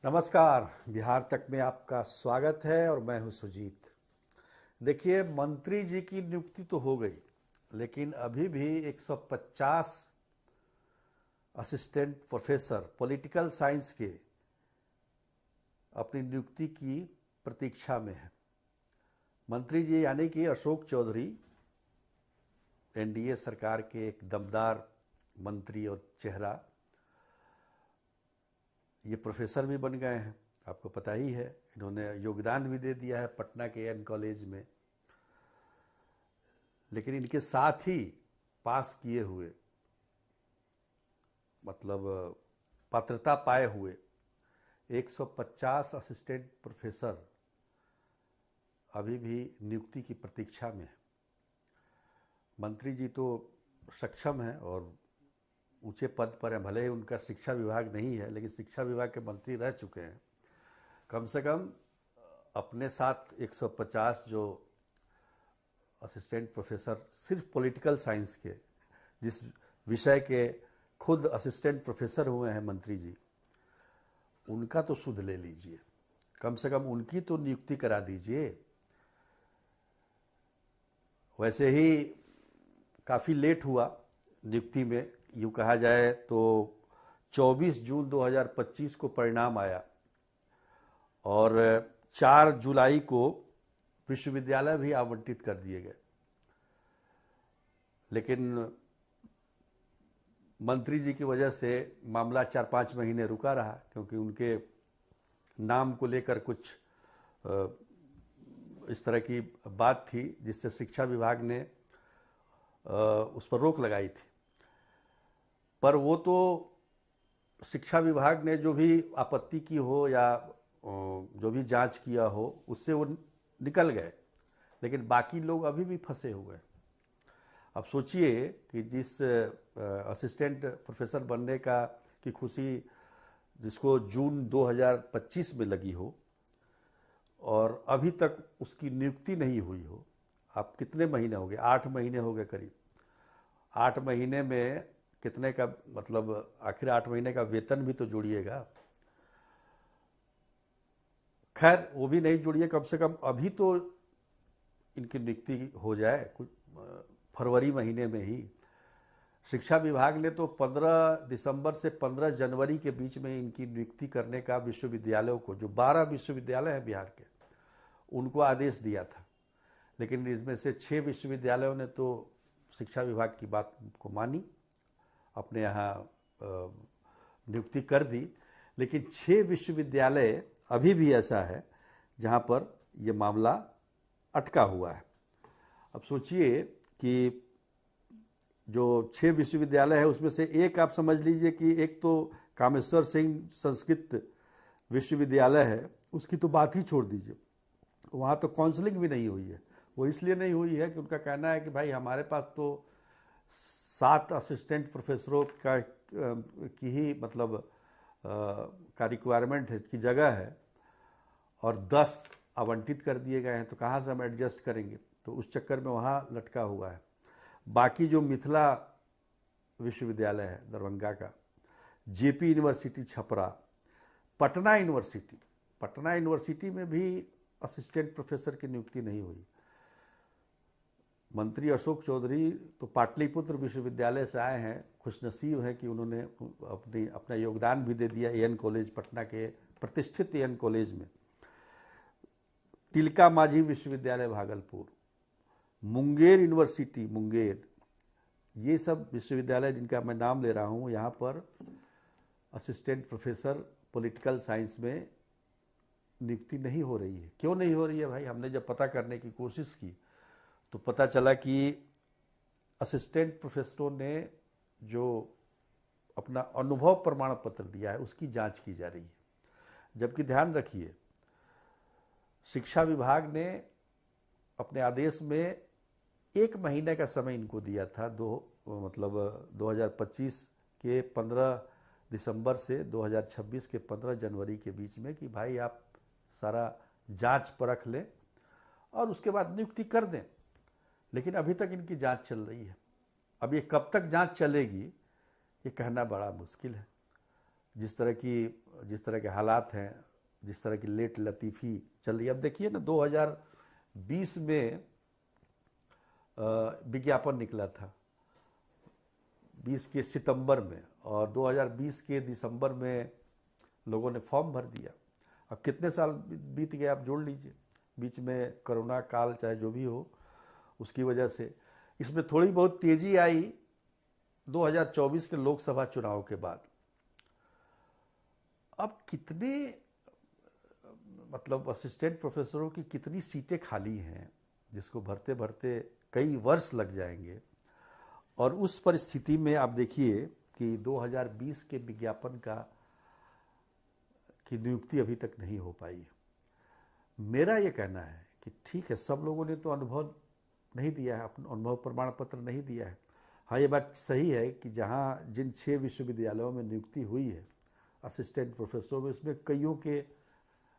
नमस्कार। बिहार तक में आपका स्वागत है और मैं हूं सुजीत। देखिए, मंत्री जी की नियुक्ति तो हो गई, लेकिन अभी भी 150 असिस्टेंट प्रोफेसर पॉलिटिकल साइंस के अपनी नियुक्ति की प्रतीक्षा में है। मंत्री जी यानी कि अशोक चौधरी एनडीए सरकार के एक दमदार मंत्री और चेहरा, ये प्रोफेसर भी बन गए हैं। आपको पता ही है, इन्होंने योगदान भी दे दिया है पटना के एन कॉलेज में। लेकिन इनके साथ ही पास किए हुए, मतलब पात्रता पाए हुए 150 असिस्टेंट प्रोफेसर अभी भी नियुक्ति की प्रतीक्षा में है। मंत्री जी तो सक्षम हैं और ऊंचे पद पर हैं, भले ही उनका शिक्षा विभाग नहीं है, लेकिन शिक्षा विभाग के मंत्री रह चुके हैं। कम से कम अपने साथ 150 जो असिस्टेंट प्रोफेसर सिर्फ पॉलिटिकल साइंस के, जिस विषय के खुद असिस्टेंट प्रोफेसर हुए हैं मंत्री जी, उनका तो सुध ले लीजिए। कम से कम उनकी तो नियुक्ति करा दीजिए। वैसे ही काफ़ी लेट हुआ नियुक्ति में, यूँ कहा जाए तो 24 जून 2025 को परिणाम आया और 4 जुलाई को विश्वविद्यालय भी आवंटित कर दिए गए। लेकिन मंत्री जी की वजह से मामला 4-5 महीने रुका रहा, क्योंकि उनके नाम को लेकर कुछ इस तरह की बात थी जिससे शिक्षा विभाग ने उस पर रोक लगाई थी। पर वो तो शिक्षा विभाग ने जो भी आपत्ति की हो या जो भी जांच किया हो, उससे वो निकल गए, लेकिन बाकी लोग अभी भी फंसे हुए हैं। अब सोचिए कि जिस असिस्टेंट प्रोफेसर बनने का की खुशी जिसको जून 2025 में लगी हो और अभी तक उसकी नियुक्ति नहीं हुई हो। अब कितने महीने हो गए? 8 महीने हो गए करीब। 8 महीने में कितने का, मतलब आखिर 8 महीने का वेतन भी तो जोड़िएगा। खैर, वो भी नहीं जोड़िए, कम से कम अभी तो इनकी नियुक्ति हो जाए कुछ फरवरी महीने में ही। शिक्षा विभाग ने तो 15 दिसंबर से 15 जनवरी के बीच में इनकी नियुक्ति करने का विश्वविद्यालयों को, जो 12 विश्वविद्यालय हैं बिहार के, उनको आदेश दिया था। लेकिन इसमें से 6 विश्वविद्यालयों ने तो शिक्षा विभाग की बात को मानी, अपने यहाँ नियुक्ति कर दी। लेकिन 6 विश्वविद्यालय अभी भी ऐसा है जहाँ पर ये मामला अटका हुआ है। अब सोचिए कि जो 6 विश्वविद्यालय है उसमें से एक आप समझ लीजिए कि एक तो कामेश्वर सिंह संस्कृत विश्वविद्यालय है, उसकी तो बात ही छोड़ दीजिए। वहाँ तो काउंसलिंग भी नहीं हुई है। वो इसलिए नहीं हुई है कि उनका कहना है कि भाई हमारे पास तो 7 असिस्टेंट प्रोफेसरों की ही मतलब का रिक्वायरमेंट है, की जगह है, और 10 आवंटित कर दिए गए हैं, तो कहाँ से हम एडजस्ट करेंगे। तो उस चक्कर में वहाँ लटका हुआ है। बाकी जो मिथिला विश्वविद्यालय है दरभंगा का, JP university Chhapra, Patna university में भी असिस्टेंट प्रोफेसर की नियुक्ति नहीं हुई। मंत्री अशोक चौधरी तो पाटलिपुत्र विश्वविद्यालय से आए हैं, खुशनसीब हैं कि उन्होंने अपना योगदान भी दे दिया एन कॉलेज, पटना के प्रतिष्ठित एन कॉलेज में। तिलका मांझी विश्वविद्यालय भागलपुर, मुंगेर यूनिवर्सिटी मुंगेर, ये सब विश्वविद्यालय जिनका मैं नाम ले रहा हूँ, यहाँ पर असिस्टेंट प्रोफेसर पॉलिटिकल साइंस में नियुक्ति नहीं हो रही है। क्यों नहीं हो रही है भाई? हमने जब पता करने की कोशिश की तो पता चला कि असिस्टेंट प्रोफेसरों ने जो अपना अनुभव प्रमाण पत्र दिया है उसकी जांच की जा रही है। जबकि ध्यान रखिए, शिक्षा विभाग ने अपने आदेश में 1 महीने का समय इनको दिया था, 2025 के 15 दिसंबर से 2026 के 15 जनवरी के बीच में, कि भाई आप सारा जांच परख लें और उसके बाद नियुक्ति कर दें। लेकिन अभी तक इनकी जांच चल रही है। अब ये कब तक जांच चलेगी ये कहना बड़ा मुश्किल है। जिस तरह के हालात हैं, जिस तरह की लेट लतीफ़ी चल रही है। अब देखिए ना, 2020 में विज्ञापन निकला था 20 के सितंबर में, और 2020 के दिसंबर में लोगों ने फॉर्म भर दिया। अब कितने साल बीत गए आप जोड़ लीजिए। बीच में कोरोना काल चाहे जो भी हो, उसकी वजह से इसमें थोड़ी बहुत तेज़ी आई 2024 के लोकसभा चुनाव के बाद। अब कितने मतलब असिस्टेंट प्रोफेसरों की कितनी सीटें खाली हैं, जिसको भरते भरते कई वर्ष लग जाएंगे। और उस परिस्थिति में आप देखिए कि 2020 के विज्ञापन की नियुक्ति अभी तक नहीं हो पाई है। मेरा ये कहना है कि ठीक है, सब लोगों ने तो अनुभव नहीं दिया है, अपना अनुभव प्रमाण पत्र नहीं दिया है। हाँ, ये बात सही है कि जिन 6 विश्वविद्यालयों में नियुक्ति हुई है असिस्टेंट प्रोफेसर में, उसमें कईयों के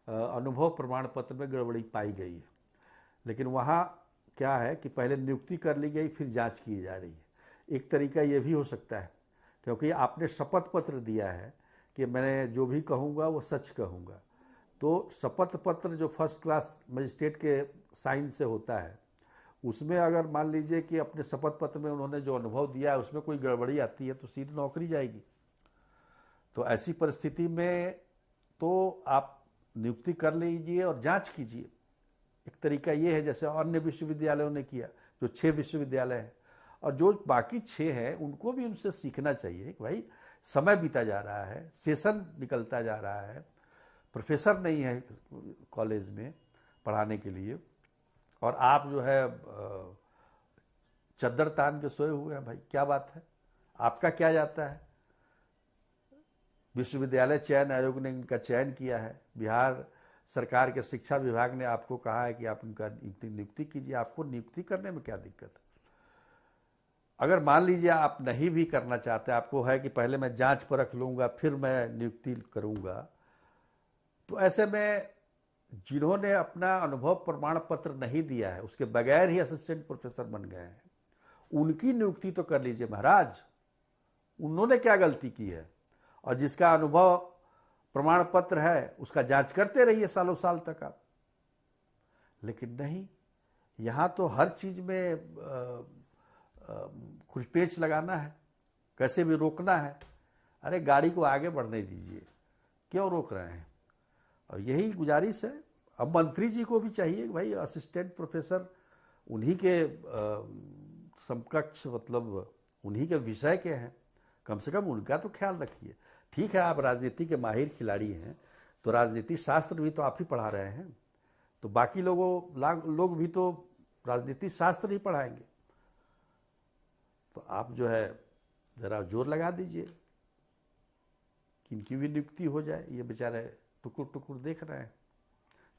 अनुभव प्रमाण पत्र में गड़बड़ी पाई गई है। लेकिन वहाँ क्या है कि पहले नियुक्ति कर ली गई, फिर जांच की जा रही है। एक तरीका ये भी हो सकता है, क्योंकि आपने शपथ पत्र दिया है कि मैं जो भी कहूँगा वो सच कहूँगा। तो शपथ पत्र जो फर्स्ट क्लास मजिस्ट्रेट के साइन से होता है, उसमें अगर मान लीजिए कि अपने शपथ पत्र में उन्होंने जो अनुभव दिया है उसमें कोई गड़बड़ी आती है तो सीधी नौकरी जाएगी। तो ऐसी परिस्थिति में तो आप नियुक्ति कर लीजिए और जांच कीजिए। एक तरीका ये है जैसे अन्य विश्वविद्यालयों ने किया, जो 6 विश्वविद्यालय हैं, और जो बाकी 6 हैं उनको भी उनसे सीखना चाहिए कि भाई समय बीता जा रहा है, सेशन निकलता जा रहा है, प्रोफेसर नहीं है कॉलेज में पढ़ाने के लिए, और आप जो है चद्दर तान के सोए हुए हैं। भाई क्या बात है, आपका क्या जाता है? विश्वविद्यालय चयन आयोग ने इनका चयन किया है, बिहार सरकार के शिक्षा विभाग ने आपको कहा है कि आप उनका नियुक्ति कीजिए। आपको नियुक्ति करने में क्या दिक्कत है? अगर मान लीजिए आप नहीं भी करना चाहते, आपको है कि पहले मैं जांच परख लूँगा फिर मैं नियुक्ति करूँगा, तो ऐसे में जिन्होंने अपना अनुभव प्रमाण पत्र नहीं दिया है, उसके बगैर ही असिस्टेंट प्रोफेसर बन गए हैं, उनकी नियुक्ति तो कर लीजिए महाराज। उन्होंने क्या गलती की है? और जिसका अनुभव प्रमाण पत्र है उसका जांच करते रहिए सालों साल तक आप। लेकिन नहीं, यहाँ तो हर चीज़ में कुछ पेच लगाना है, कैसे भी रोकना है। अरे गाड़ी को आगे बढ़ने दीजिए, क्यों रोक रहे हैं? और यही गुजारिश है। अब मंत्री जी को भी चाहिए कि भाई असिस्टेंट प्रोफेसर उन्हीं के समकक्ष, मतलब उन्हीं के विषय के हैं, कम से कम उनका तो ख्याल रखिए। ठीक है, आप राजनीति के माहिर खिलाड़ी हैं, तो राजनीति शास्त्र भी तो आप ही पढ़ा रहे हैं, तो बाकी लोग भी तो राजनीति शास्त्र ही पढ़ाएंगे। तो आप जो है ज़रा जोर लगा दीजिए कि इनकी भी नियुक्ति हो जाए। ये बेचारे टुकुर टुकुर देख रहे हैं।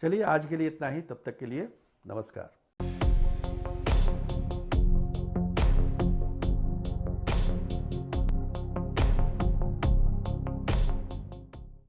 चलिए, आज के लिए इतना ही। तब तक के लिए नमस्कार।